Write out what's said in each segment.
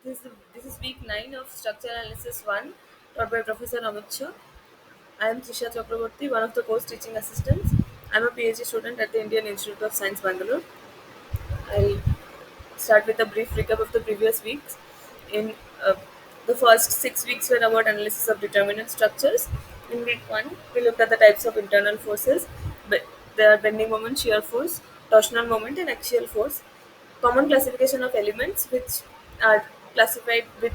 This is week 9 of Structure Analysis 1, taught by Professor Amit Shah. I am Trisha Chakraborty, one of the course teaching assistants. I am a PhD student at the Indian Institute of Science, Bangalore. I'll start with a brief recap of the previous weeks. In the first 6 weeks were about analysis of determinant structures. In week 1, we looked at the types of internal forces. There are bending moment, shear force, torsional moment, and axial force. Common classification of elements, which are classified with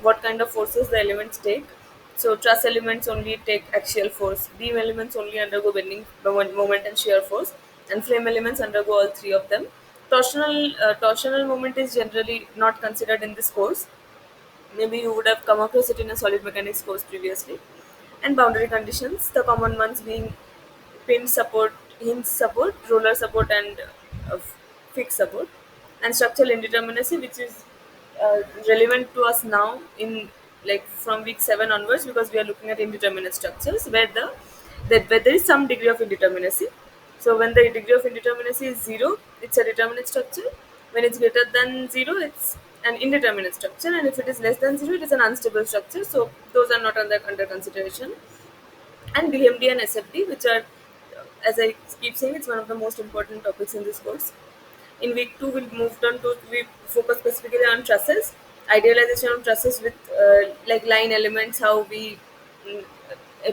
what kind of forces the elements take. So truss elements only take axial force, beam elements only undergo bending moment and shear force, and frame elements undergo all three of them. Torsional moment is generally not considered in this course. Maybe you would have come across it in a solid mechanics course previously. And boundary conditions, the common ones being pin support, hinge support, roller support, and uh, fixed support. And structural indeterminacy, which is relevant to us now in like from week 7 onwards, because we are looking at indeterminate structures where where there is some degree of indeterminacy. So when the degree of indeterminacy is zero, it's a determinate structure. When it's greater than zero, it's an indeterminate structure, and if it is less than zero, it is an unstable structure. So those are not under consideration. And DMD and SFD, which are, as I keep saying, it's one of the most important topics in this course. In week 2, we focus specifically on trusses, idealization of trusses with like line elements, how we mm,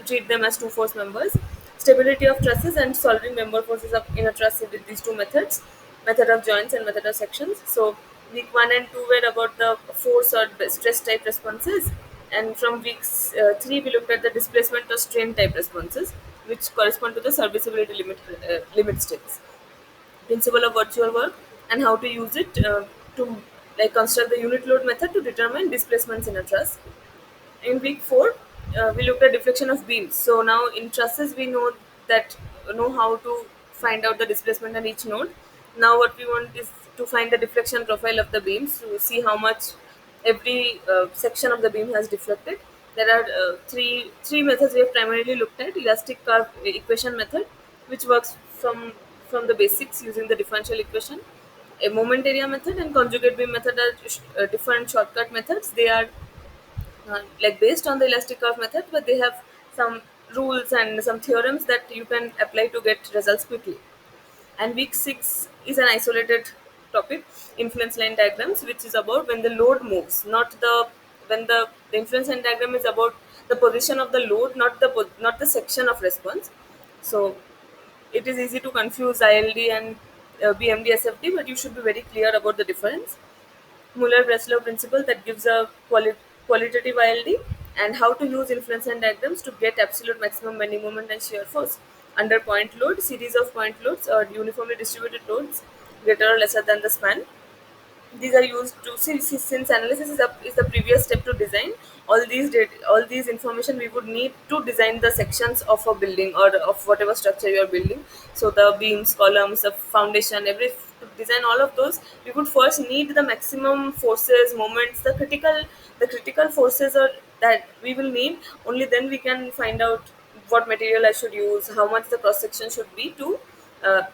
treat them as two force members, stability of trusses, and solving member forces in a truss with these two methods, method of joints and method of sections. So week 1 and 2 were about the force or stress type responses, and from weeks 3 we looked at the displacement or strain type responses, which correspond to the serviceability limit states, principle of virtual work, and how to use it to like construct the unit load method to determine displacements in a truss. In week 4, we looked at deflection of beams. So now in trusses we know how to find out the displacement on each node. Now what we want is to find the deflection profile of the beams to see how much every section of the beam has deflected. There are three methods we have primarily looked at: elastic curve equation method, which works from the basics using the differential equation; a moment area method and conjugate beam method are different shortcut methods. They are like based on the elastic curve method, but they have some rules and some theorems that you can apply to get results quickly. And week 6 is an isolated topic, influence line diagrams, which is about when the load moves, not the when the influence line diagram is about the position of the load, not the section of response. So it is easy to confuse ILD and BMD SFD, but you should be very clear about the difference. Muller-Breslau principle that gives a qualitative ILD, and how to use influence and diagrams to get absolute maximum bending moment and shear force under point load, series of point loads or uniformly distributed loads greater or lesser than the span. These are used to since analysis is the previous step to design. All these information we would need to design the sections of a building or of whatever structure you are building. So the beams, columns, the foundation, every to design all of those, we would first need the maximum forces, moments, the critical forces or that we will need. Only then we can find out what material I should use, how much the cross section should be to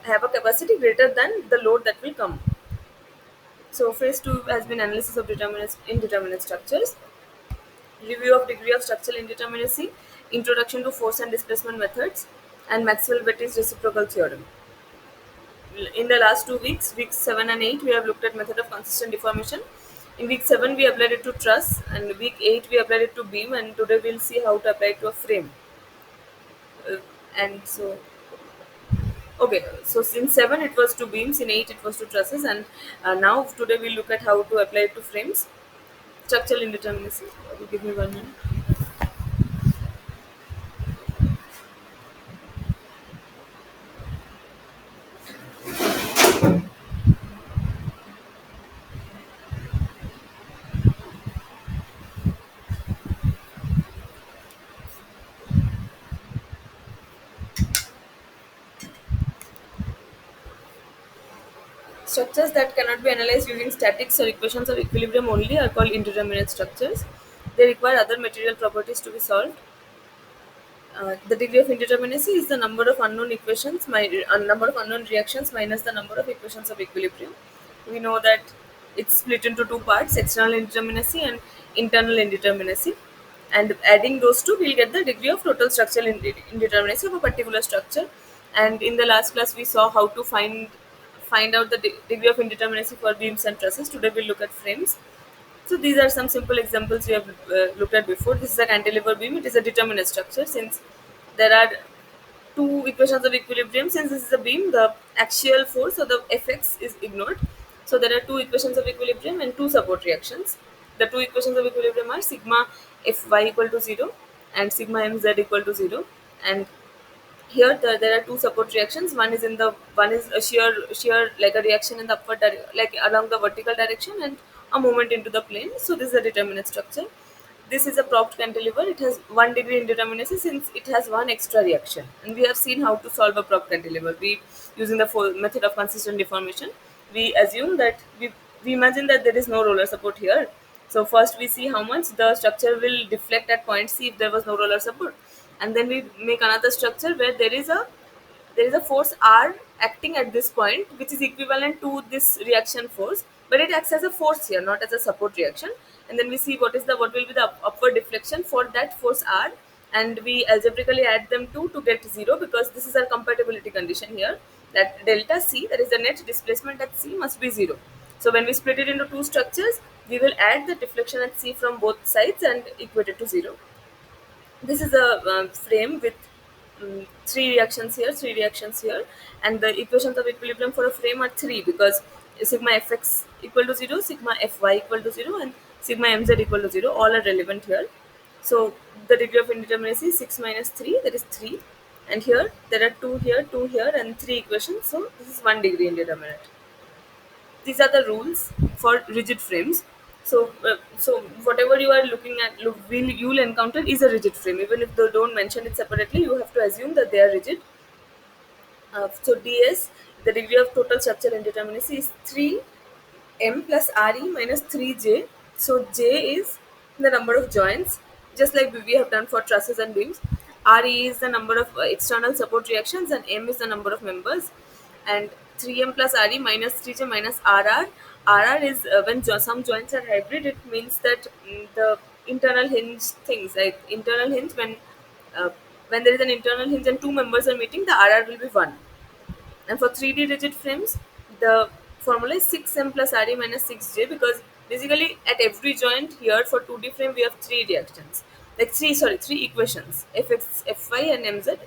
have a capacity greater than the load that will come. So phase 2 has been analysis of indeterminate structures, review of degree of structural indeterminacy, introduction to force and displacement methods, and Maxwell-Betty's reciprocal theorem. In the last 2 weeks, weeks 7 and 8, we have looked at method of consistent deformation. In week 7, we applied it to truss, and week 8, we applied it to beam, and today we'll see how to apply it to a frame. And so, okay, so in 7 it was to beams, in 8 it was to trusses, and now today we'll look at how to apply it to frames. Structural indeterminacy. Give me 1 minute. Structures that cannot be analyzed using statics or equations of equilibrium only are called indeterminate structures. They require other material properties to be solved. The degree of indeterminacy is the number of unknown number of unknown reactions minus the number of equations of equilibrium. We know that It's split into two parts: external indeterminacy and internal indeterminacy. And adding those two, we'll get the degree of total structural indeterminacy of a particular structure. And in the last class, we saw how to find out the degree of indeterminacy for beams and trusses. Today, we'll look at frames. So these are some simple examples we have looked at before. This is a cantilever beam. It is a determinate structure since there are two equations of equilibrium. Since this is a beam, the axial force or the Fx is ignored. So there are two equations of equilibrium and two support reactions. The two equations of equilibrium are sigma Fy equal to 0 and sigma Mz equal to 0. And here there are two support reactions. One is a shear like a reaction in the like along the vertical direction, and a movement into the plane. So this is a determinate structure. This is a propped cantilever. It has 1 degree indeterminacy since it has one extra reaction. And we have seen how to solve a propped cantilever. We using the method of consistent deformation. We assume that we imagine that there is no roller support here. So first we see how much the structure will deflect at point C if there was no roller support, and then we make another structure where there is a force R acting at this point, which is equivalent to this reaction force, but it acts as a force here, not as a support reaction. And then we see what will be the upward deflection for that force R, and we algebraically add them to get 0, because this is our compatibility condition here, that delta C, that is the net displacement at C, must be 0. So when we split it into two structures, we will add the deflection at C from both sides and equate it to 0. This is a frame with three reactions here, and the equations of equilibrium for a frame are three, because sigma fx equal to 0, sigma fy equal to 0, and sigma mz equal to 0, all are relevant here. So the degree of indeterminacy is 6 minus 3, that is 3. And here there are two here, and three equations, so this is 1 degree indeterminate. These are the rules for rigid frames. So whatever you are looking at, you'll encounter is a rigid frame. Even if they don't mention it separately, you have to assume that they are rigid. So ds, the degree of total structural indeterminacy is 3m plus re minus 3j. So j is the number of joints, just like we have done for trusses and beams. Re is the number of external support reactions, and m is the number of members. And 3m plus re minus 3j minus rr. Rr is when some joints are hybrid, it means that the internal hinge things, like internal hinge, uh, when there is an internal hinge and two members are meeting, the rr will be 1. And for 3D rigid frames, the formula is 6m plus re minus 6j, because basically at every joint here for 2D frame we have three reactions. Like three equations. Fx, Fy and Mz,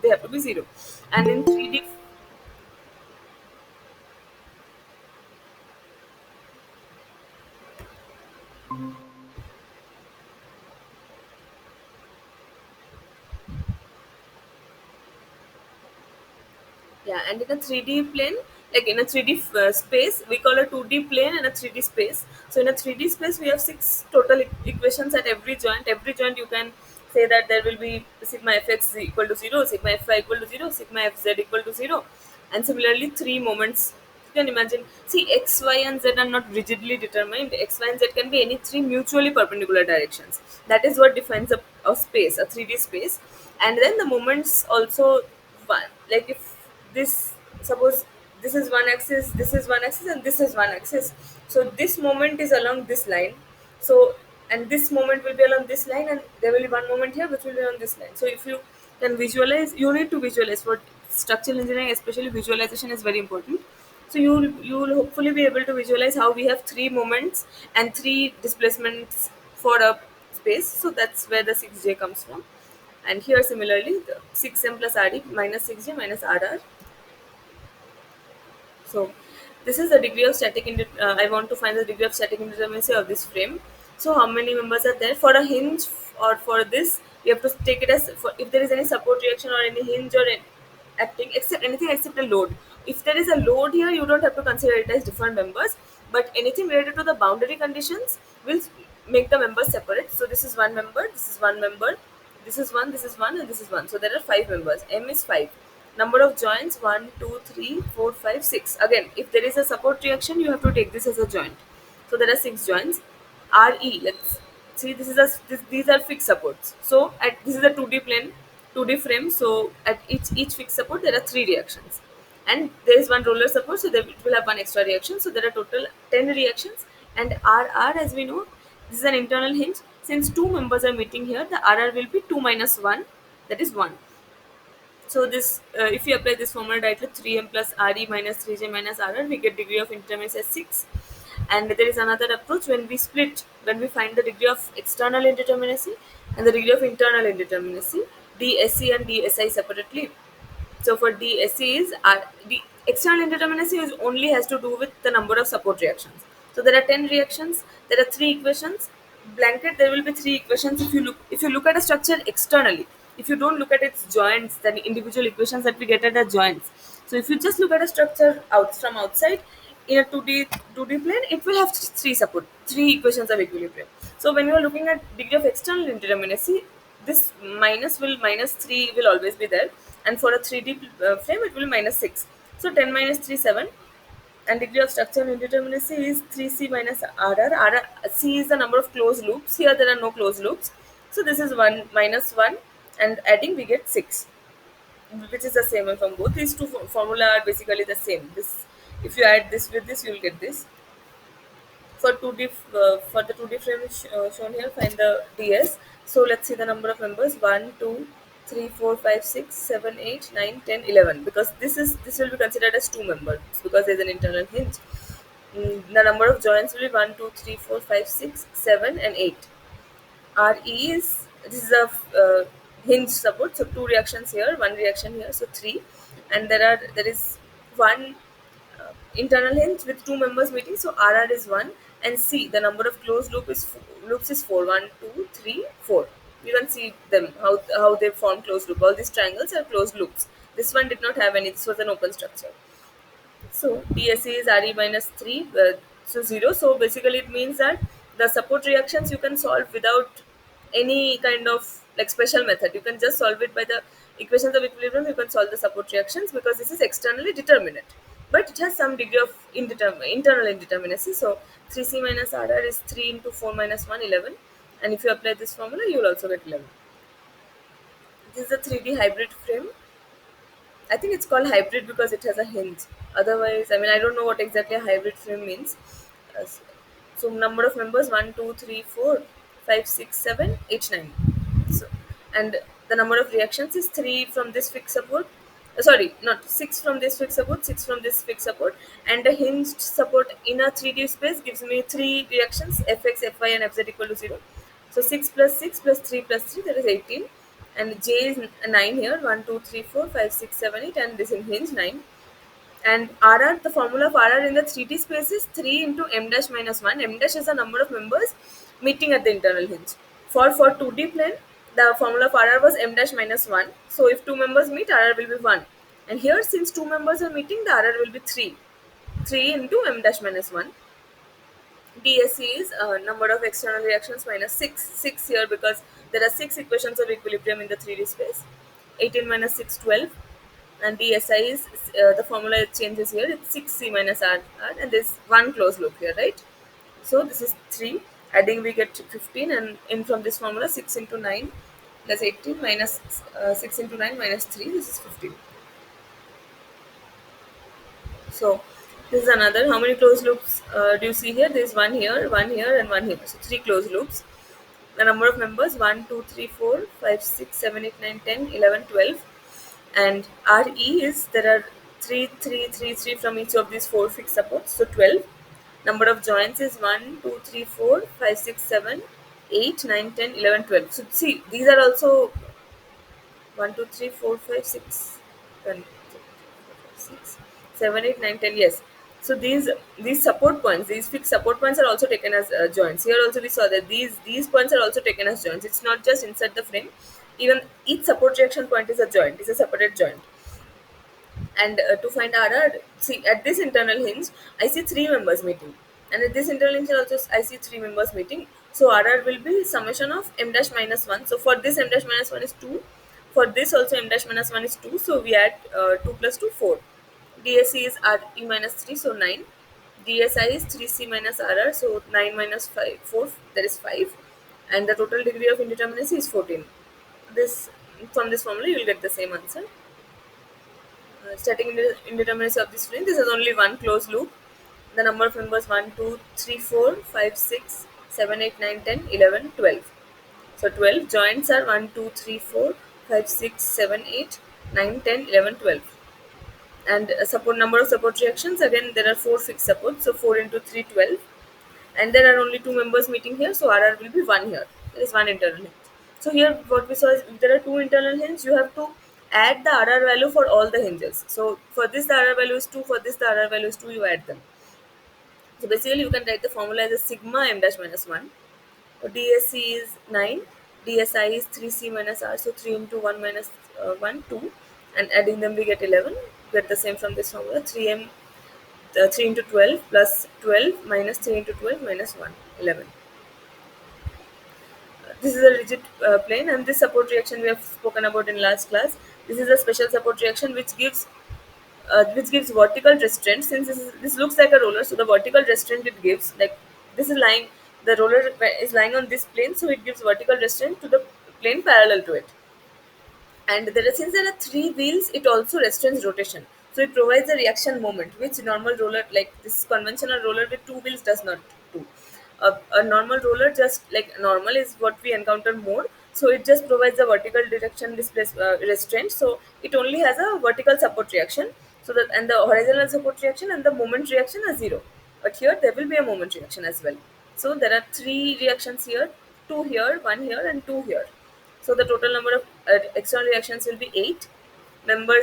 they have to be 0. And in 3D, yeah, and in a 3D plane, like in a 3D space, we call a 2D plane and a 3D space. So in a 3D space, we have six total equations at every joint. Every joint you can say that there will be sigma fx equal to 0, sigma fy equal to 0, sigma fz equal to 0. And similarly, three moments. You can imagine, see, x, y, and z are not rigidly determined. X, y, and z can be any three mutually perpendicular directions. That is what defines a space, a 3D space. And then the moments also, one, like if this, suppose this is one axis, this is one axis, and this is one axis, so this moment is along this line. So, and this moment will be along this line, and there will be one moment here which will be on this line. So if you can visualize, you need to visualize. For structural engineering especially, visualization is very important. So you'll hopefully be able to visualize how we have three moments and three displacements for a space. So that's where the 6j comes from. And here similarly, the 6m plus re minus 6j minus rr. So this is the degree of I want to find the degree of static indeterminacy of this frame. So how many members are there for a hinge, or for this we have to take it as, for if there is any support reaction or any hinge or acting, except anything except a load. If there is a load here, you don't have to consider it as different members, but anything related to the boundary conditions will make the members separate. So this is one member, this is one member, this is one, this is one, and this is one. So there are five members. M is 5. Number of joints: 1, 2, 3, 4, 5, 6. Again, if there is a support reaction, you have to take this as a joint. So there are 6 joints. RE, let's see, these are fixed supports. So this is a 2D plane, 2D frame. So at each fixed support, there are 3 reactions. and there is one roller support, so it will have one extra reaction. So there are total 10 reactions. And RR, as we know, this is an internal hinge. Since two members are meeting here, the RR will be 2 minus 1, that is 1. So this, if you apply this formula directly, 3m plus Re minus 3j minus Rr, we get degree of indeterminacy as 6. And there is another approach when we find the degree of external indeterminacy and the degree of internal indeterminacy, DSE and DSI separately. So for DSE is the external indeterminacy is only has to do with the number of support reactions. So there are 10 reactions, there are 3 equations. Blanket there will be 3 equations if you look at a structure externally. If you don't look at its joints, then individual equations that we get at the joints. So if you just look at a structure out from outside in a 2D plane, it will have three equations of equilibrium. So when you are looking at degree of external indeterminacy, this minus 3 will always be there, and for a 3D frame it will be minus 6. So 10 minus 3 7, and degree of structural indeterminacy is 3c minus RR. C is the number of closed loops. Here there are no closed loops, so this is 1 minus 1, and adding we get 6, which is the same one from both. These two formula are basically the same. This, if you add this with this, you will get this. For 2D, for the 2D frame shown here, find the DS. So let's see the number of members: 1, 2, 3, 4, 5, 6, 7, 8, 9, 10, 11. Because this will be considered as two members because there is an internal hinge. The number of joints will be 1, 2, 3, 4, 5, 6, 7, and 8. RE is, this is a hinge support, so two reactions here, one reaction here, so 3. And there is one internal hinge with two members meeting, so RR is 1. And C, the number of closed loops is 4. 1, 2, 3, 4. You can see them, how they form closed loop. All these triangles are closed loops. This one did not have any, this was an open structure. So DSE is Re minus 3, so 0. So basically it means that the support reactions you can solve without any kind of like special method. You can just solve it by the equations of equilibrium. You can solve the support reactions because this is externally determinate. But it has some degree of internal indeterminacy. So 3c minus RR is 3 into 4 minus 1, 11. And if you apply this formula, you will also get 11. This is a 3D hybrid frame. I think it's called hybrid because it has a hinge. Otherwise, I mean, I don't know what exactly a hybrid frame means. Uh, so number of members: 1, 2, 3, 4, 5, 6, 7, 8, 9. So, and the number of reactions is 3 from this fixed support. Sorry, not 6 from this fixed support, 6 from this fixed support, and a hinged support in a 3D space gives me 3 reactions: fx, fy, and fz equal to 0. So 6 plus 6 plus 3 plus 3, that is 18. And J is 9 here: 1, 2, 3, 4, 5, 6, 7, 8, and this in hinge 9. And RR, the formula of RR in the 3D space is 3 into m dash minus 1. M dash is the number of members meeting at the internal hinge. For 2D plane, the formula of RR was m dash minus 1. So if two members meet, RR will be 1. And here, since two members are meeting, the RR will be 3. 3 into m dash minus 1. DSE is number of external reactions minus 6. 6 here because there are 6 equations of equilibrium in the 3D space. 18 minus 6, 12. And DSI is, the formula changes here. It's 6C minus RR, and there's one closed loop here, right? So this is 3. Adding we get 15, and in from this formula, 6 into 9 plus 18 minus 6 into 9 minus 3, this is 15. So this is another. How many closed loops do you see here? There is one here, and one here. So 3 closed loops. The number of members: 1, 2, 3, 4, 5, 6, 7, 8, 9, 10, 11, 12. And RE is, there are 3, 3, 3, 3 from each of these 4 fixed supports, so 12. Number of joints is 1, 2, 3, 4, 5, 6, 7, 8, 9, 10, 11, 12. So see, these are also 1, 2, 3, 4, 5, 6, 10, 6, 7, 8, 9, 10. Yes. So these support points, these fixed support points are also taken as joints. Here also we saw that these points are also taken as joints. It's not just inside the frame. Even each support reaction point is a joint. It's a separate joint. And to find RR, see, at this internal hinge, I see 3 members meeting. And at this internal hinge also, I see 3 members meeting. So RR will be summation of m dash minus 1. So for this, m dash minus 1 is 2. For this also, m dash minus 1 is 2. So we add 2 plus 2, 4. DSE is RE minus 3, so 9. DSI is 3C minus RR, so 9 minus 5, 4, that is 5. And the total degree of indeterminacy is 14. This, from this formula, you will get the same answer. static indeterminacy of this string. This is only one closed loop. The number of members 1, 2, 3, 4, 5, 6, 7, 8, 9, 10, 11, 12. So 12 joints are 1, 2, 3, 4, 5, 6, 7, 8, 9, 10, 11, 12. And support number of support reactions, again there are 4 fixed supports, so 4 into 3, 12. And there are only two members meeting here, so RR will be 1 here. There is one internal hinge. So here what we saw is, if there are two internal hinges, you have to add the RR value for all the hinges. So for this the RR value is 2, for this the RR value is 2, you add them. So basically you can write the formula as a sigma m dash minus 1. So DSC is 9, DSI is 3C minus R, so 3 into 1 minus 1, 2, and adding them we get 11. Get the same from this formula, 3m 3 into 12 plus 12 minus 3 into 12 minus 1, 11. This is a rigid plane, and this support reaction we have spoken about in last class. This is a special support reaction which gives vertical restraint. Since this looks like a roller, so the vertical restraint it gives, like this is lying, the roller is lying on this plane, so it gives vertical restraint to the plane parallel to it. And since there are three wheels, it also restrains rotation, so it provides a reaction moment which normal roller, like this conventional roller with two wheels, does not do. A normal roller, just like normal is what we encounter more, so it just provides a vertical direction restraint, so it only has a vertical support reaction, so that, and the horizontal support reaction and the moment reaction are zero. But here there will be a moment reaction as well. So there are three reactions here, two here, one here, and two here. So the total number of external reactions will be 8. Number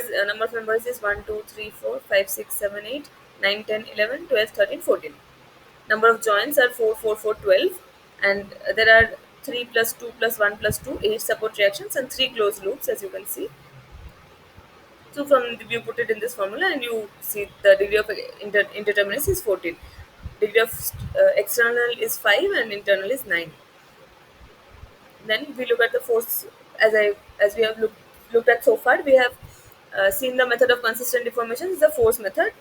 of members is 1, 2, 3, 4, 5, 6, 7, 8, 9, 10, 11, 12, 13, 14. Number of joints are 4, 4, 4, 12. And there are 3 plus 2 plus 1 plus 2, 8 support reactions and 3 closed loops, as you can see. So you put it in this formula and you see the degree of indeterminacy is 14. Degree of external is 5 and internal is 9. Then we look at the force. As we have looked at so far, we have seen the method of consistent deformation is the force method.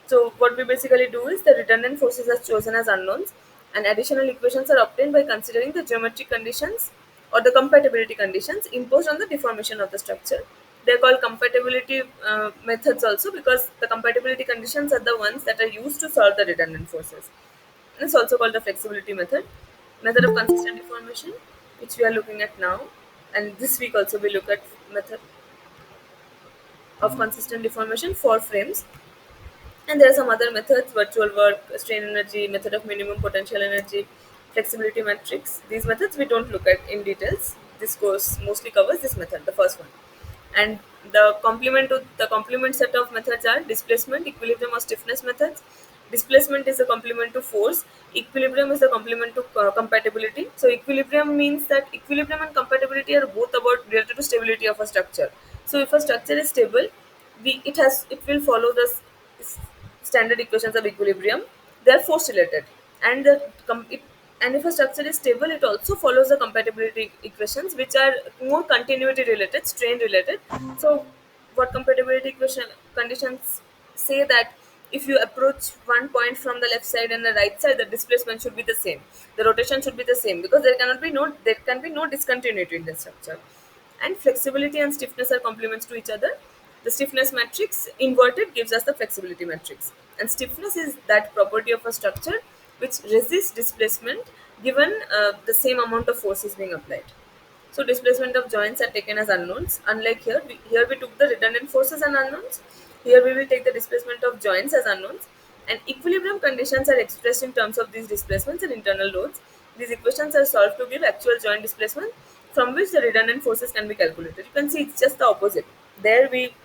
So what we basically do is the redundant forces are chosen as unknowns, and additional equations are obtained by considering the geometric conditions or the compatibility conditions imposed on the deformation of the structure. They are called compatibility methods also, because the compatibility conditions are the ones that are used to solve the redundant forces. And it's also called the flexibility method of consistent deformation, which we are looking at now. And this week also we look at method of consistent deformation for frames. And there are some other methods: virtual work, strain energy, method of minimum potential energy, flexibility matrix. These methods we don't look at in details. This course mostly covers this method, the first one. And the complement set of methods are displacement, equilibrium, or stiffness methods. Displacement is a complement to force. Equilibrium is a complement to compatibility. So equilibrium means that equilibrium and compatibility are both about related to stability of a structure. So if a structure is stable, it will follow the standard equations of equilibrium. They are force related, and and if a structure is stable, it also follows the compatibility equations, which are more continuity related, strain related. So what compatibility equation conditions say that if you approach one point from the left side and the right side, the displacement should be the same, the rotation should be the same, because there can be no discontinuity in the structure. And flexibility and stiffness are complements to each other. The stiffness matrix inverted gives us the flexibility matrix, and stiffness is that property of a structure which resists displacement given the same amount of force is being applied. So displacement of joints are taken as unknowns. Unlike here we took the redundant forces and unknowns. Here we will take the displacement of joints as unknowns. And equilibrium conditions are expressed in terms of these displacements and internal loads. These equations are solved to give actual joint displacement, from which the redundant forces can be calculated. You can see it's just the opposite. There we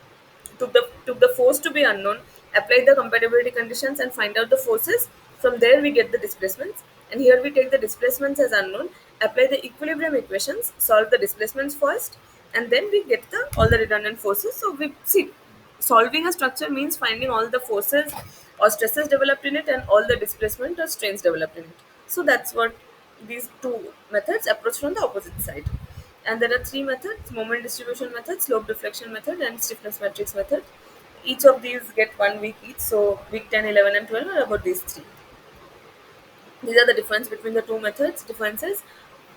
took the force to be unknown, apply the compatibility conditions and find out the forces. From there we get the displacements. And here we take the displacements as unknown, apply the equilibrium equations, solve the displacements first, and then we get the all the redundant forces. So we see, solving a structure means finding all the forces or stresses developed in it and all the displacement or strains developed in it. So that's what these two methods approach from the opposite side. And there are three methods: moment distribution method, slope deflection method, and stiffness matrix method. Each of these get 1 week each, so week 10, 11, and 12 are about these three. These are the difference between the two methods. Differences: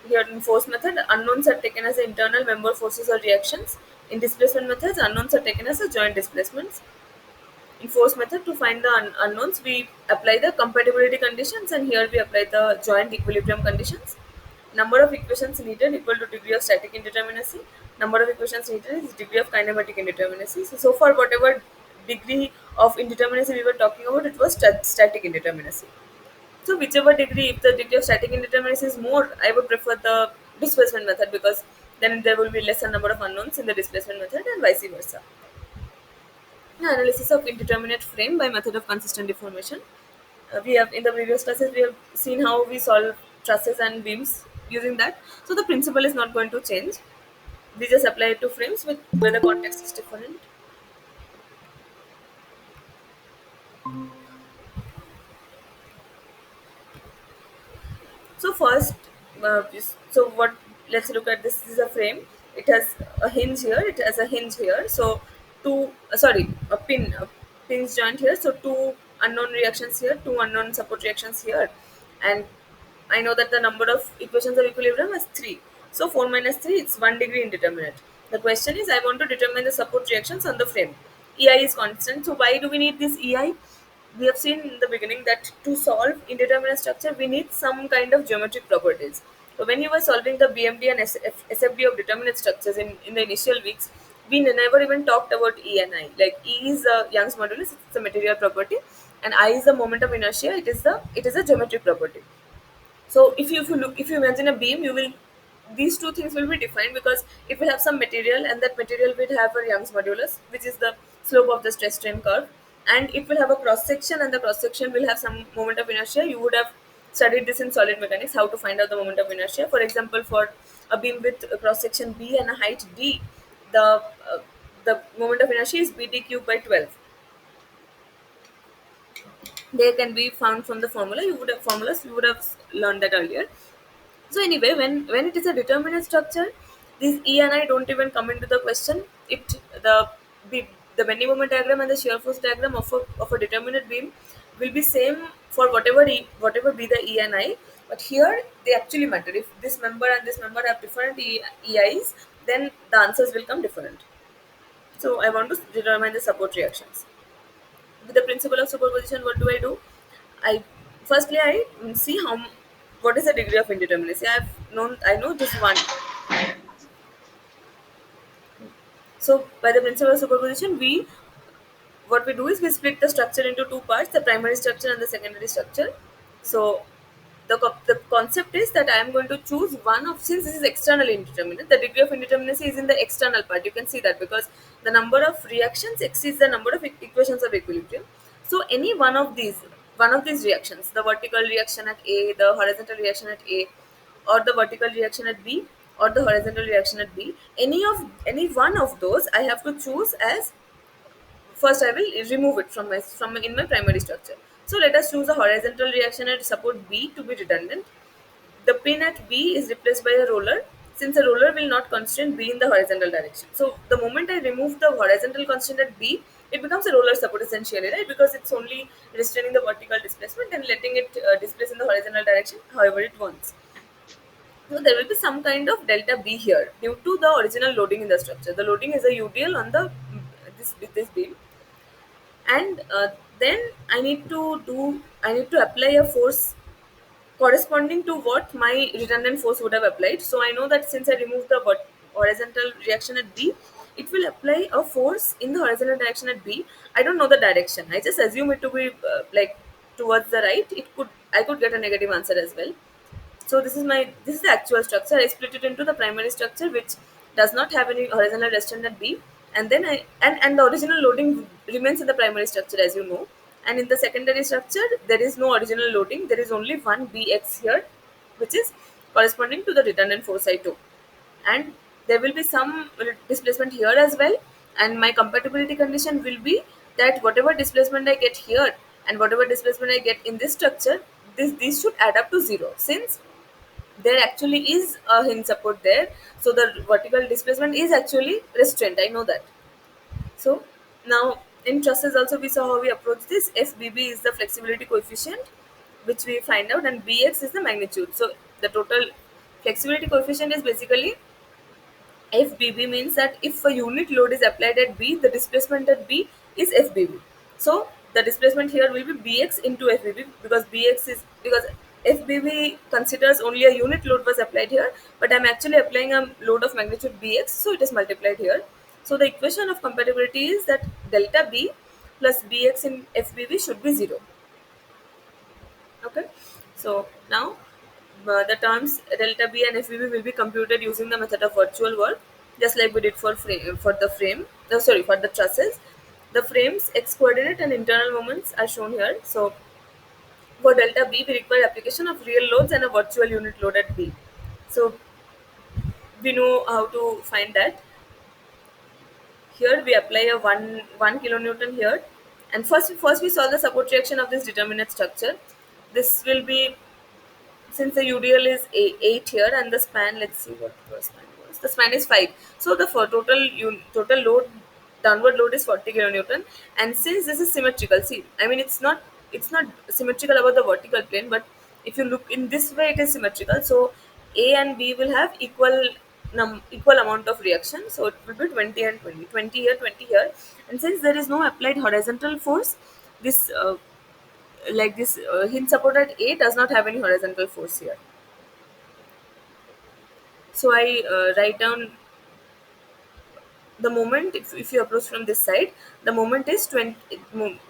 here in force method, unknowns are taken as the internal member forces or reactions. In displacement methods, unknowns are taken as the joint displacements. in force method to find the unknowns, we apply the compatibility conditions, and here we apply the joint equilibrium conditions. Number of equations needed equal to degree of static indeterminacy. Number of equations needed is degree of kinematic indeterminacy. So far, whatever degree of indeterminacy we were talking about, it was static indeterminacy. So whichever degree, if the degree of static indeterminacy is more, I would prefer the displacement method, because then there will be lesser number of unknowns in the displacement method and vice versa. Now, analysis of indeterminate frame by method of consistent deformation. We have in the previous classes we have seen how we solve trusses and beams using that. So the principle is not going to change. We just apply it to frames with where the context is different. So first, so what? Let's look at this. This is a frame. It has a hinge here. It has a hinge here. So two, a pin, a pins joint here. So two unknown reactions here, two unknown support reactions here, and I know that the number of equations of equilibrium is three. So four minus three, it's 1 degree indeterminate. The question is, I want to determine the support reactions on the frame. EI is constant. So why do we need this EI? We have seen in the beginning that to solve indeterminate structure, we need some kind of geometric properties. So when you were solving the BMD and SFD of determinate structures in the initial weeks, we never even talked about E and I. Like E is a Young's modulus, it's a material property, and I is the moment of inertia. It is a geometric property. So if you imagine a beam, you will these two things will be defined because it will have some material, and that material will have a Young's modulus, which is the slope of the stress strain curve, and it will have a cross section, and the cross section will have some moment of inertia. You would have studied this in solid mechanics, how to find out the moment of inertia. For example, for a beam with a cross section B and a height d, the the moment of inertia is BD cubed by 12. They can be found from the formula. You would have learned that earlier. So anyway, when it is a determinate structure, these E and I don't even come into the question. The the bending moment diagram and the shear force diagram of a determinate beam will be same for whatever be the E and I. But here they actually matter. If this member and this member have different EIs, then the answers will come different. So I want to determine the support reactions. With the principle of superposition, what do I do? I firstly I see what is the degree of indeterminacy. I know this one. So by the principle of superposition, we what we do is we split the structure into two parts: the primary structure and the secondary structure. So the concept is that I am going to choose one of, since this is external indeterminate, the degree of indeterminacy is in the external part. You can see that because the number of reactions exceeds the number of equations of equilibrium. So any one of these reactions, the vertical reaction at A, the horizontal reaction at A, or the vertical reaction at B, or the horizontal reaction at B, any one of those I have to choose as. First, I will remove it from in my primary structure. So let us choose a horizontal reaction at support B to be redundant. The pin at B is replaced by a roller, since a roller will not constrain B in the horizontal direction. So the moment I remove the horizontal constraint at B, it becomes a roller support essentially, right? Because it's only restraining the vertical displacement and letting it displace in the horizontal direction however it wants. So there will be some kind of delta B here due to the original loading in the structure. The loading is a UDL on the this beam, and then I need to apply a force corresponding to what my redundant force would have applied. So I know that since I removed the horizontal reaction at B, it will apply a force in the horizontal direction at B. I don't know the direction. I just assume it to be like towards the right. I could get a negative answer as well. So this is the actual structure. I split it into the primary structure, which does not have any horizontal restraint at B, and then and the original loading remains in the primary structure, as you know. And in the secondary structure, there is no original loading. There is only one BX here, which is corresponding to the redundant force I took. And there will be some displacement here as well. And my compatibility condition will be that whatever displacement I get here and whatever displacement I get in this structure, these should add up to zero, since there actually is a hinge support there. So the vertical displacement is actually restrained. I know that. So now in trusses also we saw how we approach this. FBB is the flexibility coefficient, which we find out, and BX is the magnitude. So the total flexibility coefficient is basically FBB, means that if a unit load is applied at B, the displacement at B is FBB. So the displacement here will be bx into fbb, because bx is because fbb considers only a unit load was applied here, but I'm actually applying a load of magnitude bx, so it is multiplied here. So the equation of compatibility is that delta b plus bx in fbb should be 0. Okay, so now the terms delta b and fbb will be computed using the method of virtual work, just like we did for for the frame. No, sorry, for the trusses. The frame's x coordinate and internal moments are shown here. So for delta b, we require application of real loads and a virtual unit load at b. So we know how to find that. Here we apply a one kilonewton here, and first we solve the support reaction of this determinate structure. This will be, since the UDL is 8 here and the span, let's see what the span was. The span is 5. So the for total load, downward load is 40 kilonewton. And since this is symmetrical, see, I mean it's not symmetrical about the vertical plane, but if you look in this way, it is symmetrical. So A and B will have equal amount of reaction. So it will be 20 and 20, 20 here, 20 here. And since there is no applied horizontal force, this this hinge support at A does not have any horizontal force here. So I write down the moment. If you approach from this side, the moment is 20.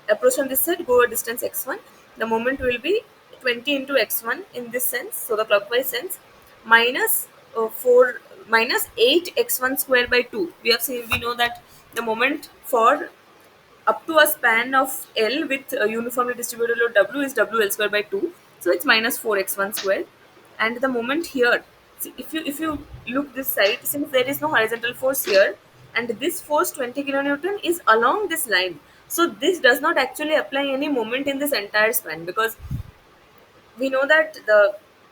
Approach from this side, go a distance x1. The moment will be 20 into x1 in this sense, so the clockwise sense, minus 4 minus 8 x1 square by 2. We know that the moment for up to a span of L with uniformly distributed load W is WL square by 2. So it's minus 4x1 square. And the moment here, see, if you look this side, since there is no horizontal force here, and this force 20 kilonewton is along this line. So this does not actually apply any moment in this entire span, because we know that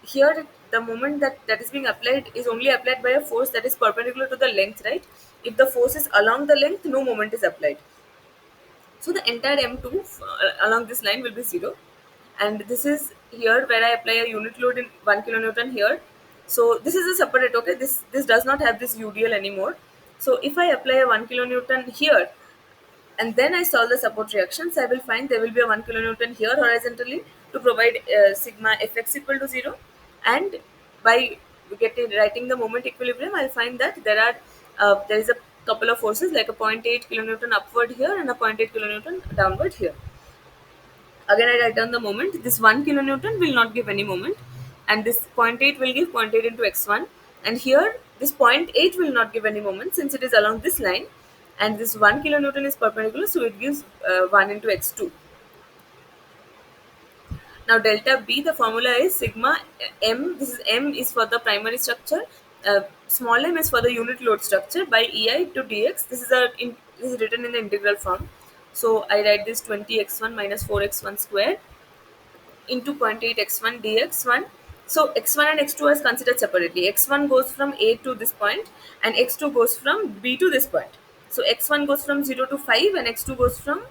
here the moment that is being applied is only applied by a force that is perpendicular to the length, right? If the force is along the length, no moment is applied. So the entire M2 along this line will be 0. And this is here where I apply a unit load in 1 kilonewton here. So this is a separate, okay? This does not have this UDL anymore. So if I apply a 1 kilonewton here, and then I solve the support reactions, I will find there will be a 1 kilonewton here horizontally to provide sigma fx equal to 0. And by writing the moment equilibrium, I'll find that there is a couple of forces like a zero point 0.8 kilonewton upward here and a zero point 0.8 kilonewton downward here. Again, I write down the moment. This 1 kilonewton will not give any moment, and this zero point 0.8 will give zero point 0.8 into x1. And here, this zero point 0.8 will not give any moment since it is along this line, and this 1 kilonewton is perpendicular, so it gives 1 into x2. Now delta B, the formula is sigma m. This is m is for the primary structure. Small m is for the unit load structure by EI to dx. This is written in the integral form. So I write this 20x1 minus 4x1 square into 0.8 x1 dx1. So x1 and x2 is considered separately. x1 goes from A to this point, and x2 goes from B to this point. So x1 goes from 0 to 5, and x2 goes from,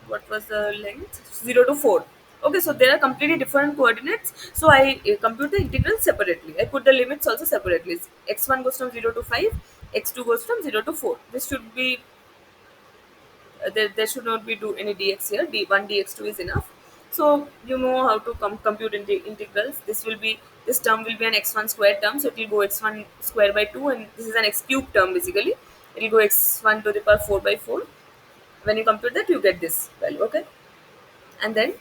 what was the length, 0 to 4. Okay, so there are completely different coordinates. So I compute the integral separately. I put the limits also separately. X1 goes from 0 to 5, x2 goes from 0 to 4. This should be there should not be do any dx here. D1 dx2 is enough. So you know how to compute integrals. This term will be an x1 square term, so it will go x1 square by 2, and this is an x cube term basically. It will go x1 to the power 4 by 4. When you compute that, you get this value. Okay, and then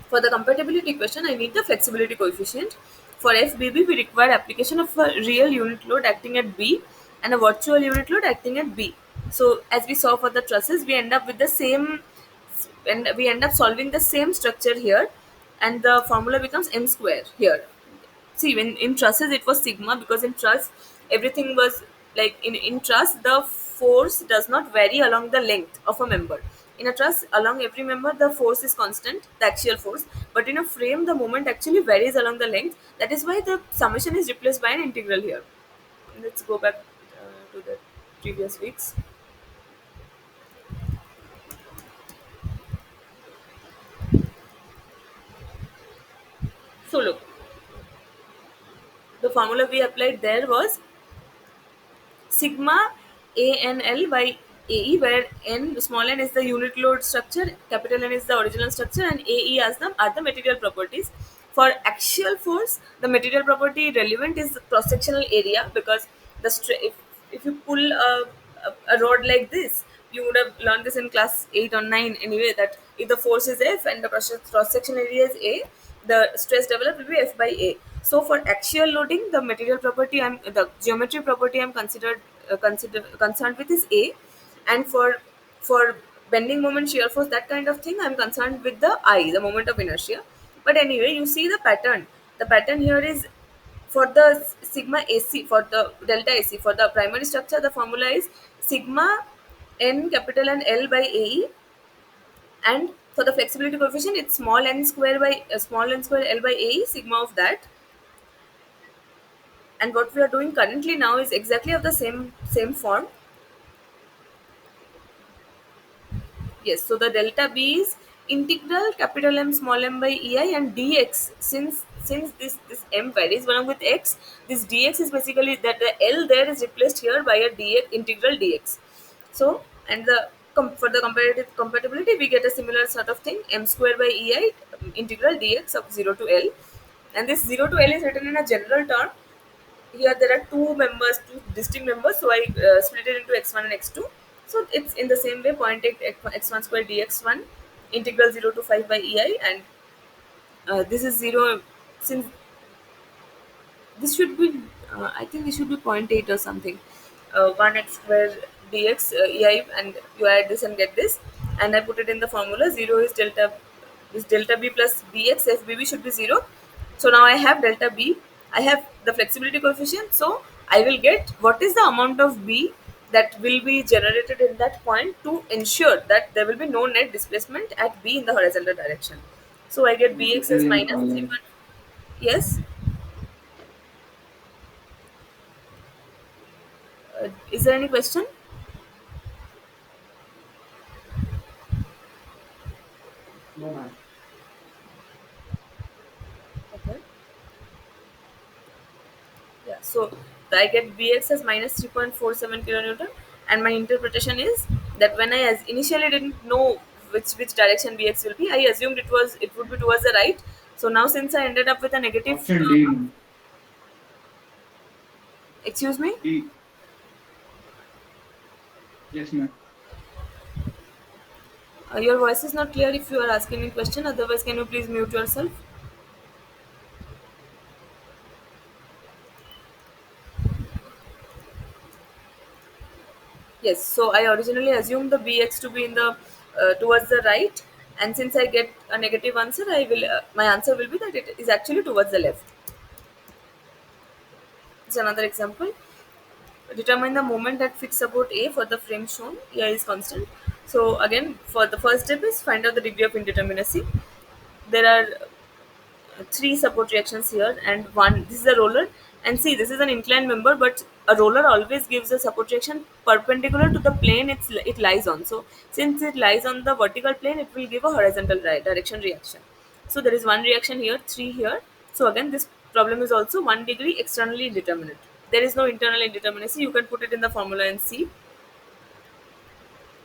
for the compatibility equation, I need the flexibility coefficient. For FBB, we require application of a real unit load acting at B and a virtual unit load acting at B. So as we saw for the trusses, we end up with the same, and we end up solving the same structure here, and the formula becomes m square here. See, when in trusses it was sigma, because in truss everything was like in truss the force does not vary along the length of a member. In a truss, along every member the force is constant, the axial force, but in a frame the moment actually varies along the length. That is why the summation is replaced by an integral here. Let's go back to the previous weeks. So look, the formula we applied there was sigma ANL by AE, where N small n is the unit load structure, capital N is the original structure, and AE as them are the material properties. For axial force, the material property relevant is cross sectional area, because if you pull a rod like this, you would have learned this in class 8 or 9 anyway, that if the force is F and the cross section area is A, the stress developed will be F by A. So for axial loading, the geometry property I'm concerned with is A, and for bending moment, shear force, that kind of thing, I'm concerned with the I, the moment of inertia. But anyway, you see the pattern. The pattern here is for the sigma AC, for the delta AC, for the primary structure, the formula is sigma n capital N L by AE, and for the flexibility coefficient, it's small n square L by AE, sigma of that. And what we are doing currently now is exactly of the same form. Yes, so the delta B is integral capital M small m by EI, and dx, since this m varies along with x, this dx is basically that the L there is replaced here by a dx, integral dx. So, and for the comparative compatibility, we get a similar sort of thing, m square by EI, integral dx of 0 to L, and this 0 to L is written in a general term. Here there are two distinct members, so I split it into x1 and x2. So it's in the same way, point x1 square dx1, integral 0 to 5 by EI, and this is 0, since this should be, I think this should be point 0.8 or something. 1x square dx EI, and you add this and get this, and I put it in the formula. 0 is delta B plus dx, FBB should be 0. So now I have delta B, I have the flexibility coefficient, so I will get what is the amount of B that will be generated in that point to ensure that there will be no net displacement at B in the horizontal direction. So I get Bx as minus 3. Yes. Is there any question? Okay. Yeah. So I get Bx as minus 3.47 kilonewton, and my interpretation is that when I initially didn't know which direction Bx will be, I assumed it would be towards the right. So now since I ended up with a negative, Option D, ma'am. excuse me, D. Yes, ma'am. your voice is not clear if you are asking a question. Otherwise, can you please mute yourself? Yes. So I originally assumed the Bx to be in the towards the right, and since I get a negative answer, my answer will be that it is actually towards the left. It's another example. Determine the moment at fixed support A for the frame shown. A is constant. So again, for the first step is find out the degree of indeterminacy. There are three support reactions here, and one, this is a roller, and see, this is an inclined member, but a roller always gives a support reaction perpendicular to the plane it lies on. So since it lies on the vertical plane, it will give a horizontal direction reaction. So there is one reaction here, three here. So again, this problem is also 1 degree externally indeterminate. There is no internal indeterminacy. You can put it in the formula and see.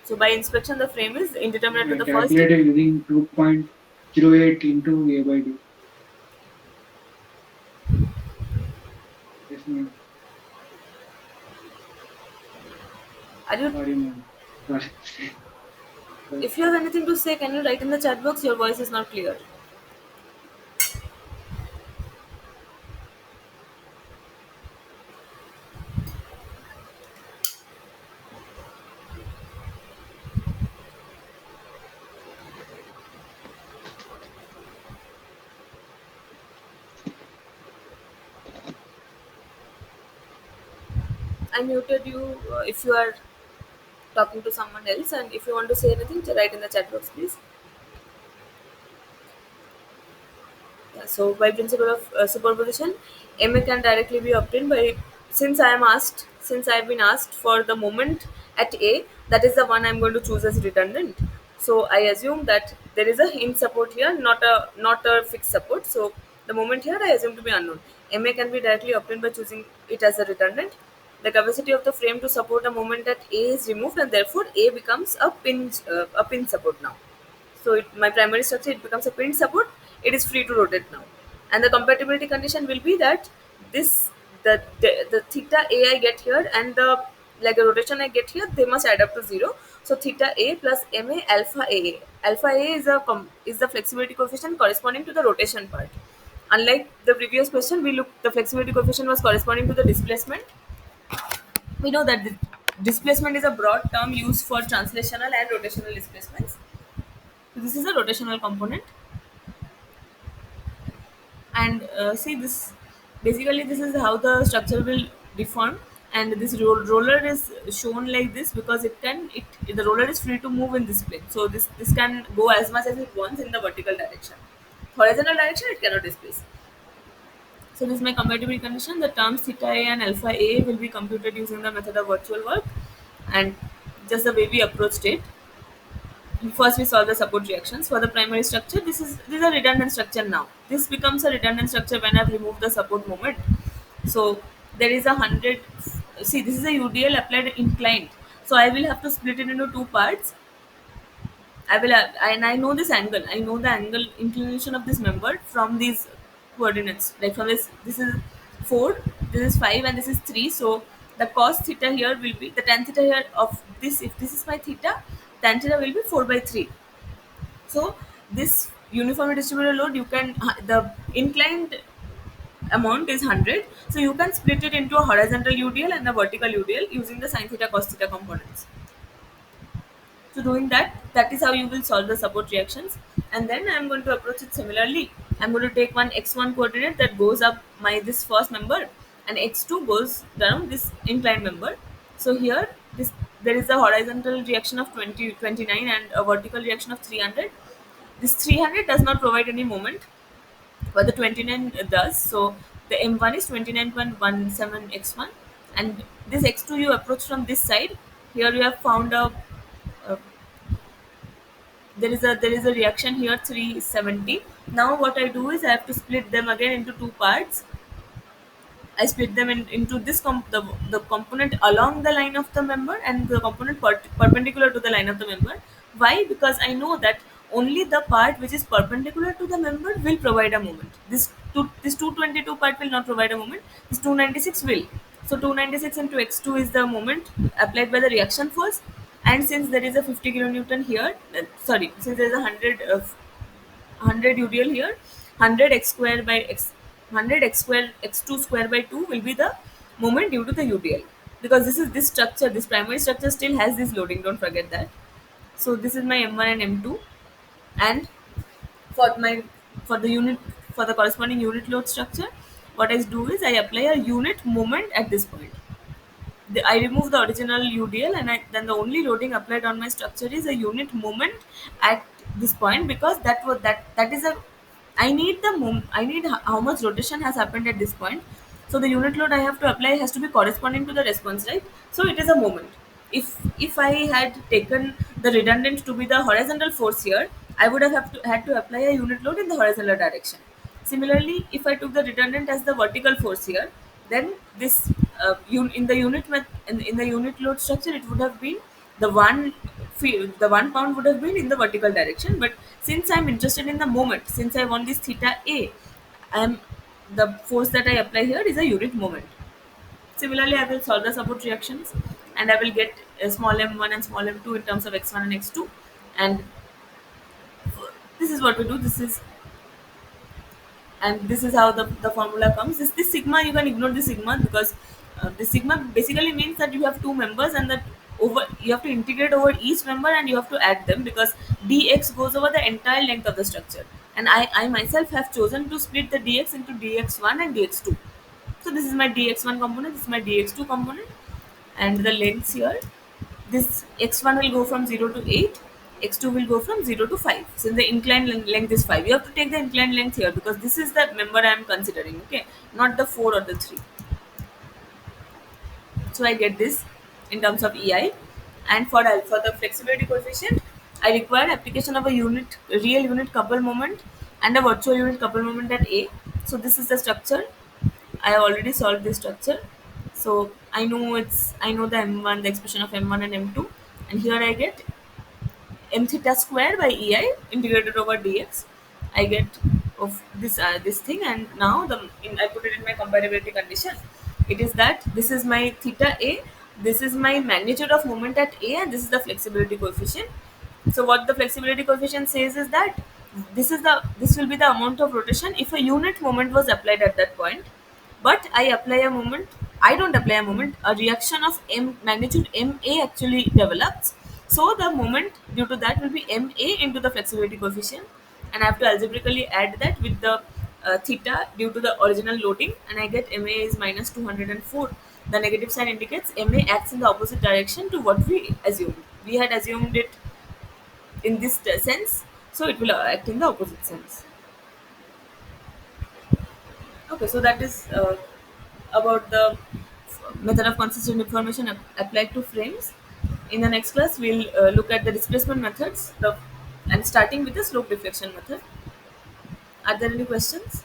So by inspection, the frame is indeterminate to Yeah, the first. calculated using 2.08 into A by D. Yes, ma'am. Are you? Sorry, ma'am. Sorry. If you have anything to say, can you write in the chat box? Your voice is not clear. I muted you if you are talking to someone else, and if you want to say anything, write in the chat box, please. Yeah, so by principle of superposition, MA can directly be obtained by, since I have been asked for the moment at A, that is the one I'm going to choose as redundant. So I assume that there is a hinge support here, not a fixed support. So the moment here I assume to be unknown. MA can be directly obtained by choosing it as a redundant. the capacity of the frame to support a moment at A is removed, and therefore A becomes a pin support now. So my primary structure, it becomes a pin support. It is free to rotate now, and the compatibility condition will be that this the theta A I get here and the like the rotation I get here, they must add up to 0. So theta A plus ma alpha A. Alpha A is the flexibility coefficient corresponding to the rotation part. Unlike the previous question, we looked the flexibility coefficient was corresponding to the displacement. We know that the displacement is a broad term used for translational and rotational displacements. So this is a rotational component, and see this. Basically, this is how the structure will deform, and this roller is shown like this because the roller is free to move in this plane. So this can go as much as it wants in the vertical direction. Horizontal direction it cannot displace. So this is my compatibility condition. The terms theta A and alpha A will be computed using the method of virtual work, and just the way we approached it. First, we solve the support reactions for the primary structure. This is a redundant structure now. This becomes a redundant structure when I've removed the support moment. So there is 100. See, this is a UDL applied inclined. So I will have to split it into two parts. And I know this angle. I know the angle inclination of this member from these coordinates. Like from this is 4, this is 5, and this is 3. So the cos theta here will be the tan theta here of this. If this is my theta, tan theta will be 4 by 3. So this uniformly distributed load, you can the inclined amount is 100. So you can split it into a horizontal UDL and a vertical UDL using the sin theta cos theta components. So doing that, that is how you will solve the support reactions. And then I'm going to approach it similarly. I'm going to take one x1 coordinate that goes up my this first member, and x2 goes down this inclined member. So here this there is a horizontal reaction of 29 and a vertical reaction of 300. This 300 does not provide any moment, but the 29 does. So the M1 is 29.17 x1, and this x2 you approach from this side. Here you have found a there is a reaction here 370. Now what I do is I have to split them again into two parts. I split them into the component along the line of the member and the component perpendicular to the line of the member. Why? Because I know that only the part which is perpendicular to the member will provide a moment. This 222 part will not provide a moment. This 296 will. So 296 into x2 is the moment applied by the reaction force, and since there is a 50 kilonewton here, since there is a 100 UDL here, 100 x square by x 100 x square x2 square by 2 will be the moment due to the UDL, because this structure, this primary structure still has this loading. Don't forget that. So this is my M1 and M2, and for my for the unit for the corresponding unit load structure, what I do is I apply a unit moment at this point. I remove the original UDL, and then the only loading applied on my structure is a unit moment at this point, because that is a I need I need how much rotation has happened at this point. So the unit load I have to apply has to be corresponding to the response, right? So it is a moment. If I had taken the redundant to be the horizontal force here, I would had to apply a unit load in the horizontal direction. Similarly, if I took the redundant as the vertical force here, then this in the in the unit load structure, it would have been the the 1 pound would have been in the vertical direction. But since I'm interested in the moment, since I want this theta A, I'm the force that I apply here is a unit moment. Similarly, I will solve the support reactions, and I will get a small m1 and small m2 in terms of x1 and x2. And this is what we do. This is how the formula comes. This sigma, you can ignore the sigma, because the sigma basically means that you have two members, and that over you have to integrate over each member, and you have to add them, because dx goes over the entire length of the structure, and I myself have chosen to split the dx into dx1 and dx2. So this is my dx1 component, this is my dx2 component, and the lengths here, this x1 will go from 0 to 8, x2 will go from 0 to 5. Since the inclined length is 5, you have to take the inclined length here, because this is the member I am considering, okay, not the 4 or the 3. So I get this in terms of EI. And for the flexibility coefficient, I require application of a real unit couple moment and a virtual unit couple moment at A. So this is the structure. I have already solved this structure. So I know the m1, the expression of m1 and m2, and here I get m theta square by ei integrated over dx. I get of this thing, and now I put it in my comparability condition. It is that this is my theta a, this is my magnitude of moment at a, and this is the flexibility coefficient. So what the flexibility coefficient says is that this will be the amount of rotation if a unit moment was applied at that point. But I don't apply a moment, a reaction of m magnitude ma actually develops. So the moment due to that will be ma into the flexibility coefficient, and I have to algebraically add that with the theta due to the original loading, and I get ma is minus 204. The negative sign indicates ma acts in the opposite direction to what we assumed. We had assumed it in this sense, so it will act in the opposite sense. Okay, so that is about the method of consistent information applied to frames. In the next class, we'll look at the displacement methods, and starting with the slope deflection method. Are there any questions?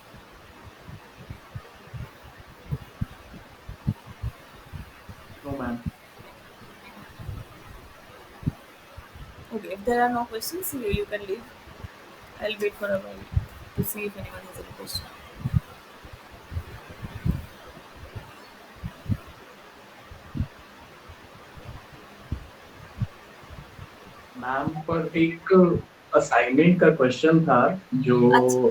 No, ma'am. Okay, if there are no questions, you can leave. I'll wait for a while to see if anyone has any question. Ma'am पर एक assignment का question था जो अच्छा,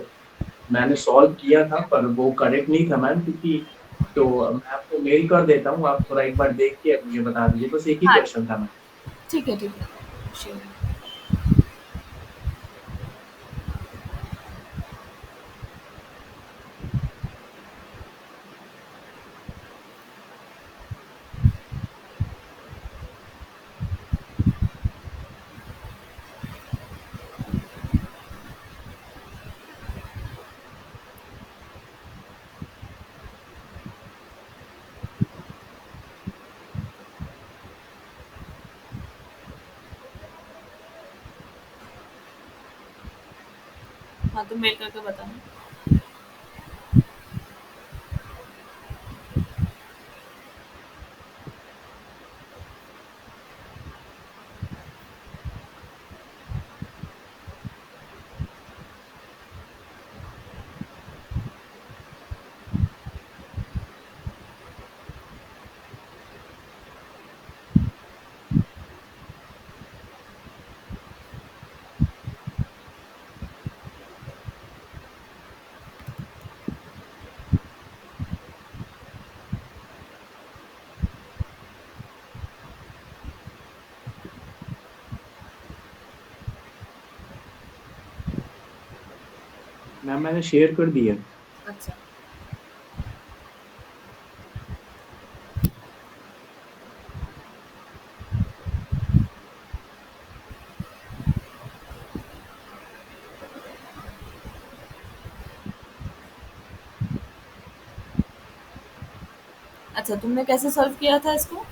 मैंने solve किया था, पर वो करेक्ट नहीं था मैम, क्योंकि तो मैं आपको मेल कर देता हूँ, आप थोड़ा एक बार देख के मुझे बता दीजिए, बस एक ही हाँ, क्वेश्चन था मैम। ठीक है, ठीक है, श्योर। हाँ, तो मेल करके बताना। मैम मैंने शेयर कर दिया। अच्छा, अच्छा, तुमने कैसे सॉल्व किया था इसको?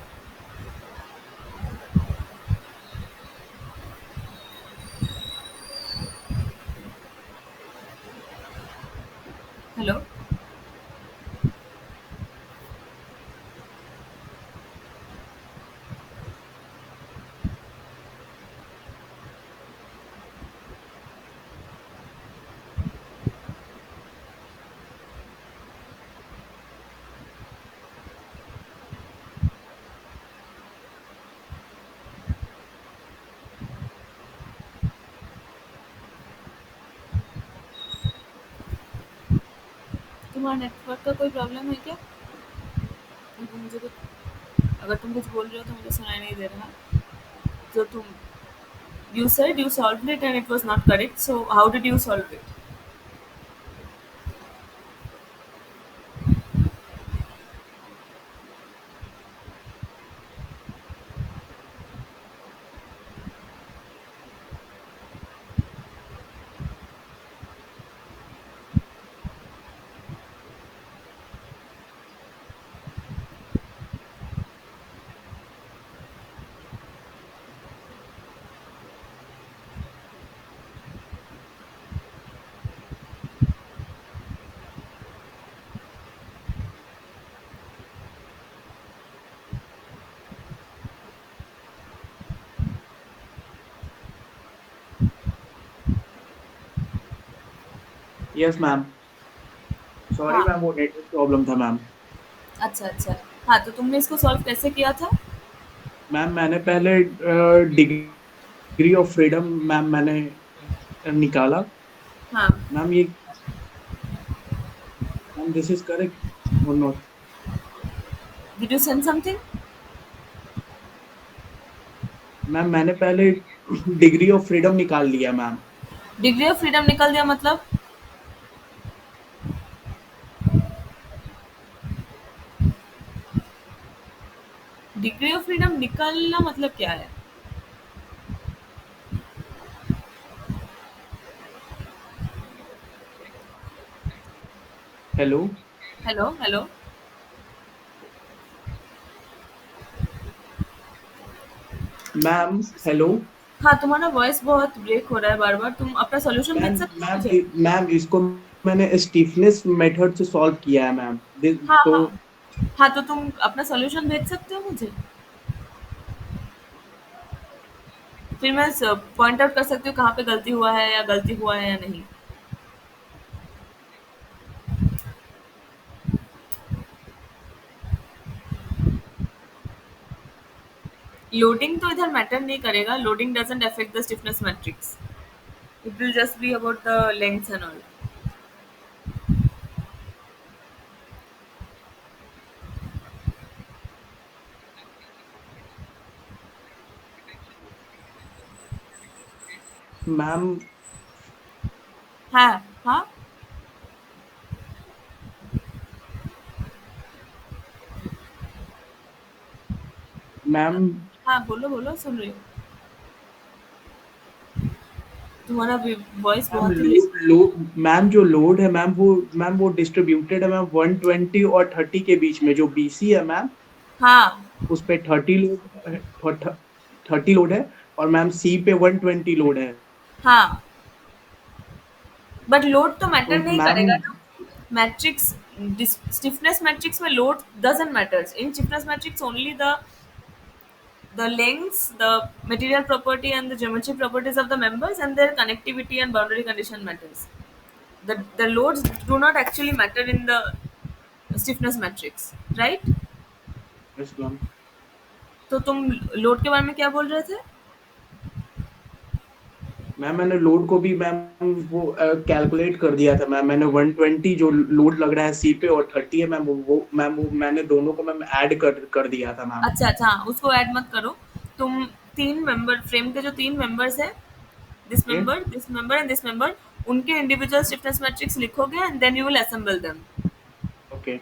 हेलो? तुम्हारा नेटवर्क का कोई प्रॉब्लम है क्या? अगर मुझे कुछ अगर तुम कुछ बोल रहे हो तो मुझे सुनाई नहीं दे रहा। So you said you solved it and it was not correct. So how did you solve it? Yes ma'am. Sorry हाँ। मैम, वो नेटवर्क प्रॉब्लम था मैम। अच्छा, अच्छा। हाँ, तो तुमने इसको सॉल्व कैसे किया था? मैम मैंने पहले डिग्री ऑफ फ्रीडम मैम मैंने निकाला। हाँ। मैम ये, मैम दिस इज करेक्ट और not? Did you send something? Ma'am मैंने पहले डिग्री ऑफ फ्रीडम निकाल लिया मैम। डिग्री ऑफ फ्रीडम निकल दिया मतलब? डिग्री ऑफ फ्रीडम निकलना मतलब क्या है? Hello hello, hello. Ma'am. Hello हाँ, तुम्हारा वॉइस बहुत ब्रेक हो रहा है बार-बार। तुम अपना सॉल्यूशन भेज मैम। सकते हो मैम मुझे? मैम इसको मैंने स्टीफनेस मेथड से सॉल्व किया है मैम। हाँ, तो हाँ। हाँ, तो तुम अपना सॉल्यूशन भेज सकते हो मुझे? फिर मैं पॉइंट आउट कर सकती हूँ कहाँ पे गलती हुआ है या गलती हुआ है या नहीं। लोडिंग तो इधर मैटर नहीं करेगा। Loading doesn't affect the stiffness matrix. It will just be about the lengths and all. Ma'am हाँ, हाँ। मैम हाँ, बोलो, बोलो, सुन रही हूँ। तुम्हारा वॉइस मैम बहुत ही। लोड लोड मैम जो लोड है मैम वो डिस्ट्रीब्यूटेड है मैम 120 और 30 के बीच में। जो बीसी है मैम हाँ, उस पे 30 लोड है। और मैम सी पे 120 लोड है। हाँ। बट लोड तो तो मैटर नहीं मैम करेगा ना। मैट्रिक्स, स्टिफनेस मैट्रिक्स में load doesn't matters. In stiffness matrix only the lengths, the material property and the geometry properties of the members and their connectivity and boundary condition matters. The loads do not actually matter in the stiffness matrix, right? Yes ma'am. तो तुम load के बारे में क्या बोल रहे थे? Ma'am मैंने लोड को भी मैम वो कैलकुलेट कर दिया था मैम। मैंने 120 जो लोड लग रहा है सी पे और 30 है मैम वो मैंने दोनों को मैम ऐड कर दिया था मैम। अच्छा, अच्छा। हाँ, उसको ऐड मत करो। तुम तीन मेंबर फ्रेम के जो तीन मेंबर्स है, okay this member and this member, उनके इंडिविजुअल स्टिफनेस मैट्रिक्स लिखोगे and then you will assemble them. Okay.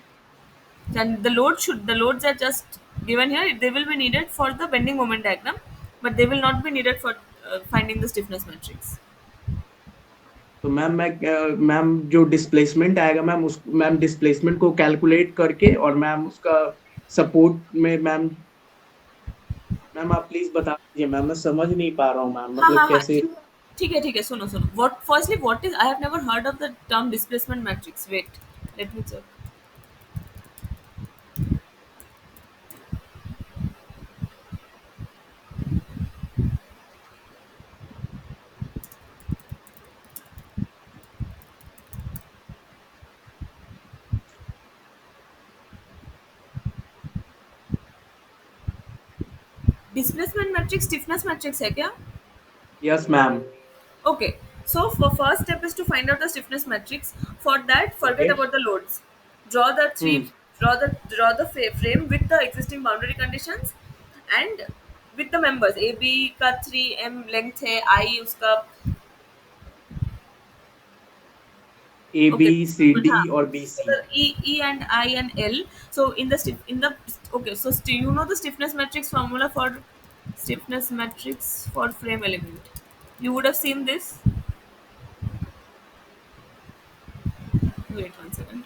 And the loads are just given here. They will be needed for the bending moment diagram, but they will not be needed for finding the stiffness matrix. तो ma'am ma'am जो displacement आएगा ma'am उस ma'am displacement को calculate करके और ma'am उसका support में ma'am. Ma'am आप प्लीज बता दीजिए मैम, मैं समझ नहीं पा रहा हूँ मैम, हाँ, मतलब हाँ, हाँ। कैसे। ठीक है, ठीक है। सुनो, सुनो। What is, I have never heard of the term displacement matrix. Wait, let me check. Displacement matrix stiffness matrix है क्या? Yes ma'am. Okay. So for first step is to find out the stiffness matrix. For that, okay. forget about the loads. Draw the hmm. three. Draw the frame with the existing boundary conditions and with the members. A B का 3 m length है, I उसका। A B Okay. C D हाँ. और B So C. the E and I and L. So in the okay. So you know the stiffness matrix formula for stiffness matrix for frame element. You would have seen this. Wait 1 second.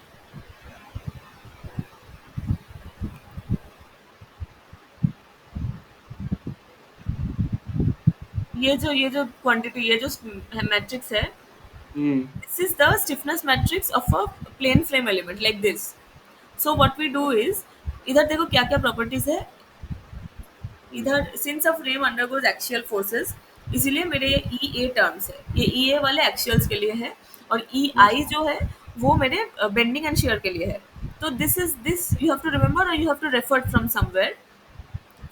ये जो quantity, ये जो matrix है, हम्म। this is the stiffness matrix of a plane frame element like this. So what we do is, इधर देखो क्या क्या properties है। हम्म। इधर since a frame undergoes axial forces, इसीलिए मेरे ये ई ए टर्म्स है। ये ई ए वाले एक्सियल्स के लिए है। और ई Yes. आई जो है वो मेरे बेंडिंग एंड शेयर के लिए है. तो this you have to remember और you have to refer from somewhere.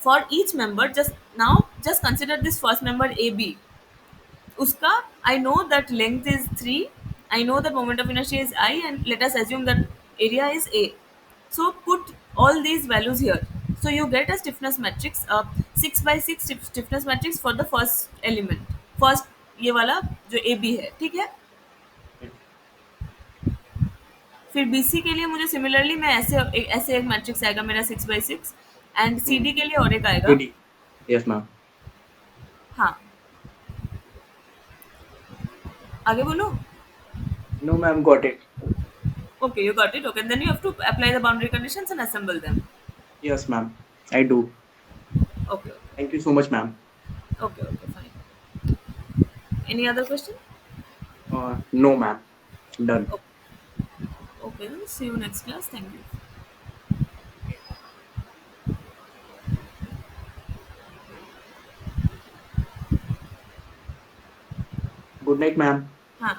For each member, just consider this first member AB. Uska, I know that length is 3, I know that moment of inertia is I, and let us assume that area is A. So put all these values here. So you get a stiffness matrix, 6 by 6 stiffness matrix for the first element, first ये वाला जो A B है, ठीक है. फिर B C के लिए मुझे सिमिलरली मैं ऐसे एक मैट्रिक्स आएगा मेरा 6 by 6. एंड सी डी के लिए और एक आएगा. CD. Yes, ma'am. हाँ, आगे बोलो. No, ma'am, got it. Okay, you got it. Okay, then you have to apply the boundary conditions and assemble them. Yes, ma'am. I do. Okay, Thank you so much, ma'am. okay, okay, fine. Any other question? No, ma'am. Done. Okay, okay, then see you next class. Thank you. Good night, ma'am. हाँ.